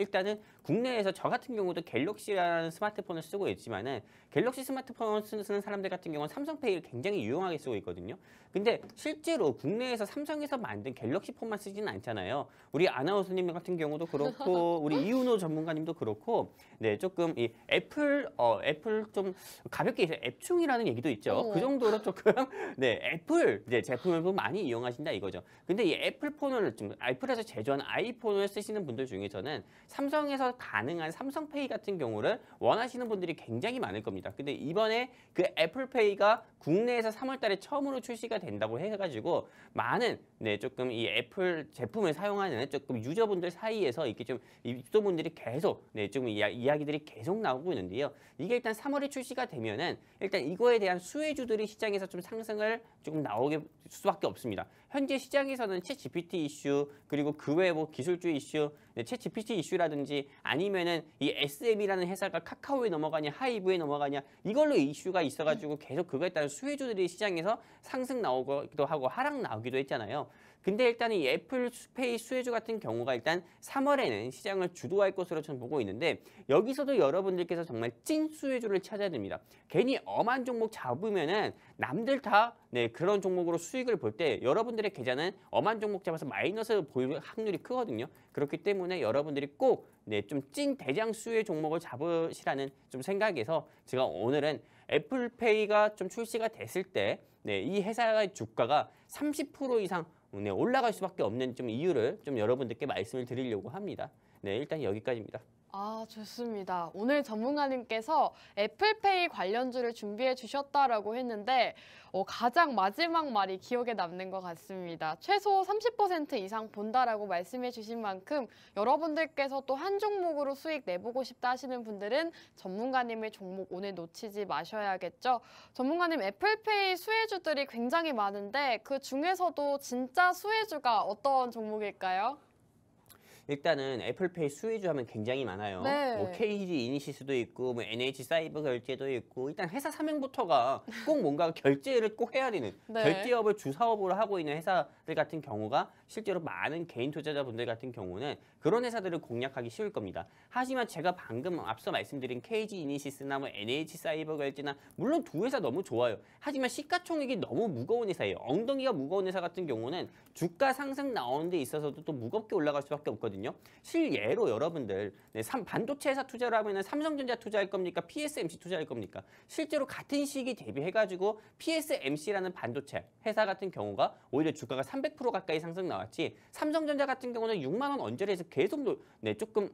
일단은 국내에서 저 같은 경우도 갤럭시라는 스마트폰을 쓰고 있지만은 갤럭시 스마트폰을 쓰는 사람들 같은 경우는 삼성페이를 굉장히 유용하게 쓰고 있거든요. 근데 실제로 국내에서 삼성에서 만든 갤럭시 폰만 쓰지는 않잖아요. 우리 아나운서님 같은 경우도 그렇고 우리 이윤호 전문가님도 그렇고 네, 조금 이 애플 좀 가볍게 해서 앱충이라는 얘기도 있죠. 그 정도로 조금 네, 애플 이제 제품을 많이 이용하신다 이거죠. 근데 이 애플폰을 좀 애플에서 제조한 아이폰을 쓰시는 분들 중에서는 삼성에서 가능한 삼성페이 같은 경우를 원하시는 분들이 굉장히 많을 겁니다. 근데 이번에 그 애플페이가 국내에서 3월 달에 처음으로 출시가 된다고 해가지고 많은 네, 조금 이 애플 제품을 사용하는 조금 유저분들 사이에서 이렇게 좀 입소문들이 계속 네, 좀 이야기들이 계속 나오고 있는데요. 이게 일단 3월에 출시가 되면은 일단 이거에 대한 수혜주들이 시장에서 좀 상승을 조금 나오게 수밖에 없습니다. 현재 시장에서는 챗 GPT 이슈 그리고 그 외에 뭐 기술주의 이슈, 네, 챗 GPT 이슈라든지 아니면은 이 SM이라는 회사가 카카오에 넘어가냐 하이브에 넘어가냐 이걸로 이슈가 있어가지고 계속 그거에 따른 수혜주들이 시장에서 상승 나오기도 하고 하락 나오기도 했잖아요. 근데 일단 이 애플페이 수혜주 같은 경우가 일단 3월에는 시장을 주도할 것으로 저는 보고 있는데 여기서도 여러분들께서 정말 찐 수혜주를 찾아야 됩니다. 괜히 엄한 종목 잡으면은 남들 다 네, 그런 종목으로 수익을 볼 때 여러분들의 계좌는 엄한 종목 잡아서 마이너스 보일 확률이 크거든요. 그렇기 때문에 여러분들이 꼭 네, 좀 찐 대장 수혜 종목을 잡으시라는 좀 생각에서 제가 오늘은 애플페이가 좀 출시가 됐을 때 네, 이 회사의 주가가 30% 이상 네, 올라갈 수밖에 없는 좀 이유를 좀 여러분들께 말씀을 드리려고 합니다. 네, 일단 여기까지입니다. 아, 좋습니다. 오늘 전문가님께서 애플페이 관련주를 준비해 주셨다라고 했는데 가장 마지막 말이 기억에 남는 것 같습니다. 최소 30% 이상 본다라고 말씀해 주신 만큼 여러분들께서 또 한 종목으로 수익 내보고 싶다 하시는 분들은 전문가님의 종목 오늘 놓치지 마셔야겠죠. 전문가님, 애플페이 수혜주들이 굉장히 많은데 그 중에서도 진짜 수혜주가 어떤 종목일까요? 일단은 애플페이 수혜주 하면 굉장히 많아요. 네. 뭐 KG 이니시스도 있고 뭐 NH 사이버 결제도 있고 일단 회사 사명부터가 꼭 뭔가 결제를 꼭 해야 되는 네. 결제업을 주사업으로 하고 있는 회사들 같은 경우가 실제로 많은 개인 투자자분들 같은 경우는 그런 회사들을 공략하기 쉬울 겁니다. 하지만 제가 방금 앞서 말씀드린 KG 이니시스나 뭐 NH 사이버 결제나 물론 두 회사 너무 좋아요. 하지만 시가총액이 너무 무거운 회사예요. 엉덩이가 무거운 회사 같은 경우는 주가 상승 나오는 데 있어서도 또 무겁게 올라갈 수밖에 없거든요. 실예로 여러분들 반도체 회사 투자를 하면 삼성전자 투자할 겁니까? PSMC 투자할 겁니까? 실제로 같은 시기 대비해가지고 PSMC라는 반도체 회사 같은 경우가 오히려 주가가 300% 가까이 상승 나왔지 삼성전자 같은 경우는 6만 원 언저리에서 계속 조금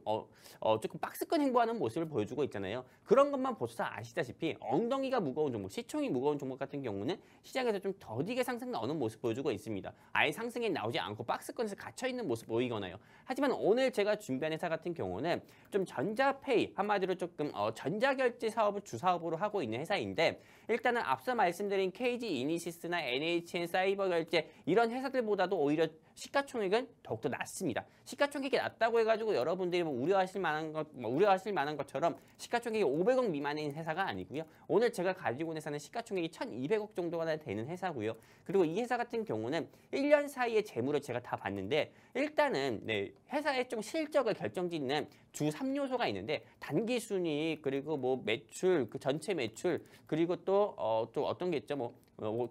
박스권 행보하는 모습을 보여주고 있잖아요. 그런 것만 보셔서 아시다시피 엉덩이가 무거운 종목, 시총이 무거운 종목 같은 경우는 시장에서 좀 더디게 상승 나오는 모습 보여주고 있습니다. 아예 상승에 나오지 않고 박스권에서 갇혀있는 모습 보이거나요. 하지만 오늘 제가 준비한 회사 같은 경우는 좀 전자페이 한마디로 조금 전자결제 사업을 주사업으로 하고 있는 회사인데 일단은 앞서 말씀드린 KG 이니시스나 NHN 사이버결제 이런 회사들보다도 오히려 시가총액은 더욱더 낮습니다. 시가총액이 낮다고 해가지고 여러분들이 뭐 우려하실 만한 것처럼 시가총액이 500억 미만인 회사가 아니고요. 오늘 제가 가지고 있는 회사는 시가총액이 1,200억 정도가 되는 회사고요. 그리고 이 회사 같은 경우는 1년 사이의 재물을 제가 다 봤는데 일단은 네, 회사의 좀 실적을 결정짓는 주 3요소가 있는데 단기 순이익 그리고 뭐 매출, 그 전체 매출 그리고 또 어떤 게 있죠?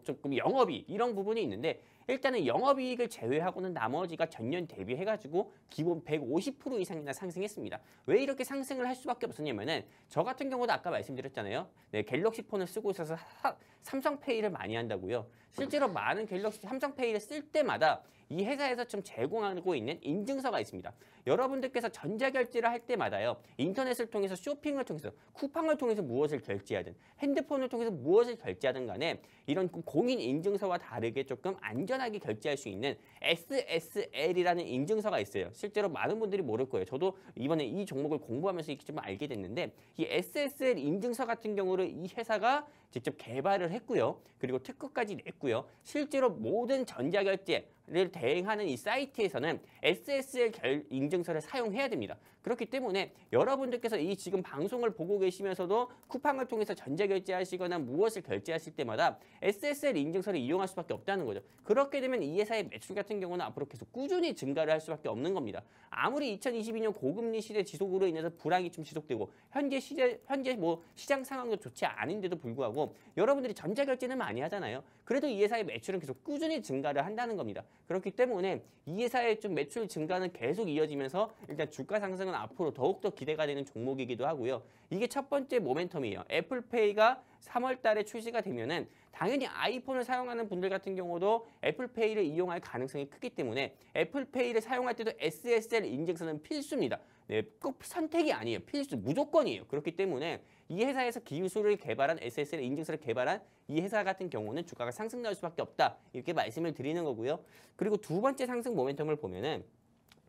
조금 영업이익 이런 부분이 있는데 일단은 영업이익을 제외하고는 나머지가 전년 대비해가지고 기본 150% 이상이나 상승했습니다. 왜 이렇게 상승을 할 수밖에 없었냐면은 저 같은 경우도 아까 말씀드렸잖아요. 네, 갤럭시 폰을 쓰고 있어서 삼성페이를 많이 한다고요. 실제로 많은 갤럭시 삼성페이를 쓸 때마다 이 회사에서 좀 제공하고 있는 인증서가 있습니다. 여러분들께서 전자결제를 할 때마다요. 인터넷을 통해서 쇼핑을 통해서 쿠팡을 통해서 무엇을 결제하든 핸드폰을 통해서 무엇을 결제하든 간에 이런 공인 인증서와 다르게 조금 안전하게 결제할 수 있는 SSL이라는 인증서가 있어요. 실제로 많은 분들이 모를 거예요. 저도 이번에 이 종목을 공부하면서 이렇게 좀 알게 됐는데 이 SSL 인증서 같은 경우를 이 회사가 직접 개발을 했고요. 그리고 특허까지 냈고요. 실제로 모든 전자결제 를 대행하는 이 사이트에서는 SSL 인증서를 사용해야 됩니다. 그렇기 때문에 여러분들께서 이 지금 방송을 보고 계시면서도 쿠팡을 통해서 전자결제하시거나 무엇을 결제하실 때마다 SSL 인증서를 이용할 수밖에 없다는 거죠. 그렇게 되면 이 회사의 매출 같은 경우는 앞으로 계속 꾸준히 증가를 할 수밖에 없는 겁니다. 아무리 2022년 고금리 시대 지속으로 인해서 불황이 좀 지속되고 현재 시장 상황도 좋지 않은데도 불구하고 여러분들이 전자결제는 많이 하잖아요. 그래도 이 회사의 매출은 계속 꾸준히 증가를 한다는 겁니다. 그렇기 때문에 이 회사의 좀 매출 증가는 계속 이어지면서 일단 주가 상승은 앞으로 더욱더 기대가 되는 종목이기도 하고요. 이게 첫 번째 모멘텀이에요. 애플페이가 3월 달에 출시가 되면은 당연히 아이폰을 사용하는 분들 같은 경우도 애플페이를 이용할 가능성이 크기 때문에 애플페이를 사용할 때도 SSL 인증서는 필수입니다. 네, 꼭 선택이 아니에요. 필수, 무조건이에요. 그렇기 때문에 이 회사에서 기술을 개발한 SSL 인증서를 개발한 이 회사 같은 경우는 주가가 상승 나올 수밖에 없다. 이렇게 말씀을 드리는 거고요. 그리고 두 번째 상승 모멘텀을 보면은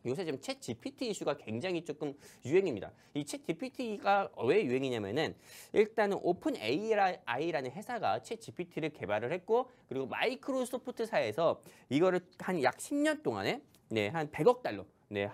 요새 지금 챗 GPT 이슈가 굉장히 조금 유행입니다. 이 챗 GPT가 왜 유행이냐면은 일단은 오픈 AI라는 회사가 챗 GPT를 개발을 했고 그리고 마이크로소프트사에서 이거를 한 약 10년 동안에 한 100억 달러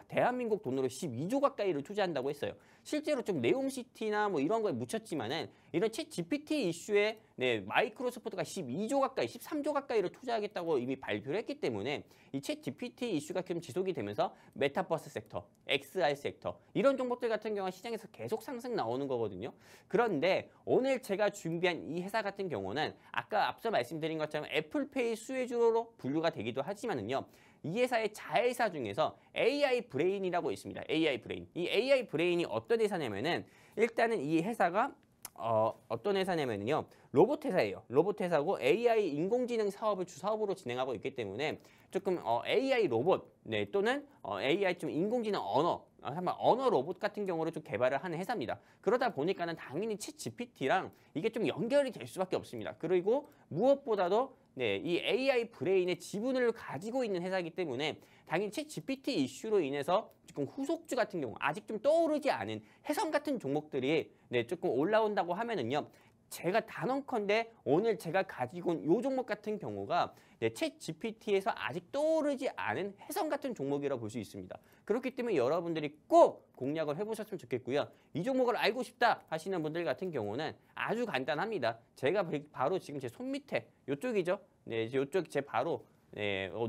대한민국 돈으로 12조 가까이를 투자한다고 했어요. 실제로 좀 네옴시티나 뭐 이런 거에 묻혔지만은 이런 챗 GPT 이슈에 마이크로소프트가 12조 가까이, 13조 가까이를 투자하겠다고 이미 발표를 했기 때문에 이 챗 GPT 이슈가 좀 지속이 되면서 메타버스 섹터, XR 섹터 이런 종목들 같은 경우는 시장에서 계속 상승 나오는 거거든요. 그런데 오늘 제가 준비한 이 회사 같은 경우는 아까 앞서 말씀드린 것처럼 애플페이 수혜주로 분류가 되기도 하지만은요. 이 회사의 자회사 중에서 AI 브레인이라고 있습니다. AI 브레인. 이 AI 브레인이 어떤 회사냐면은 일단은 이 회사가 어떤 회사냐면요. 로봇 회사예요. 로봇 회사고 AI 인공지능 사업을 주사업으로 진행하고 있기 때문에 조금 AI 로봇 또는 AI 좀 인공지능 언어 로봇 같은 경우를 좀 개발을 하는 회사입니다. 그러다 보니까는 당연히 챗 GPT랑 이게 좀 연결이 될 수밖에 없습니다. 그리고 무엇보다도 이 AI 브레인의 지분을 가지고 있는 회사이기 때문에 당연히 챗 GPT 이슈로 인해서 조금 후속주 같은 경우 아직 좀 떠오르지 않은 해성 같은 종목들이 조금 올라온다고 하면은요. 제가 단언컨대 오늘 제가 가지고 온 이 종목 같은 경우가 챗 GPT에서 아직 떠오르지 않은 해성 같은 종목이라고 볼 수 있습니다. 그렇기 때문에 여러분들이 꼭 공략을 해보셨으면 좋겠고요. 이 종목을 알고 싶다 하시는 분들 같은 경우는 아주 간단합니다. 제가 바로 지금 제 손 밑에 이쪽이죠. 이쪽 제 바로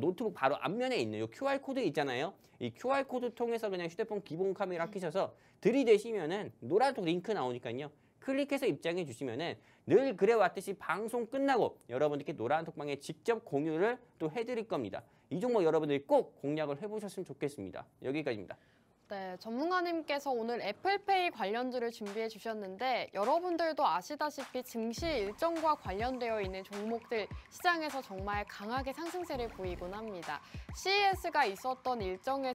노트북 바로 앞면에 있는 이 QR코드 있잖아요. 이 QR코드 통해서 그냥 휴대폰 기본 카메라 켜셔서 들이대시면은 노란색 링크 나오니까요. 클릭해서 입장해 주시면은 늘 그래왔듯이 방송 끝나고 여러분들께 노란톡방에 직접 공유를 또 해드릴 겁니다. 이 종목 여러분들이 꼭 공략을 해보셨으면 좋겠습니다. 여기까지입니다. 네, 전문가님께서 오늘 애플페이 관련주를 준비해 주셨는데 여러분들도 아시다시피 증시 일정과 관련되어 있는 종목들 시장에서 정말 강하게 상승세를 보이곤 합니다. CES가 있었던 일정에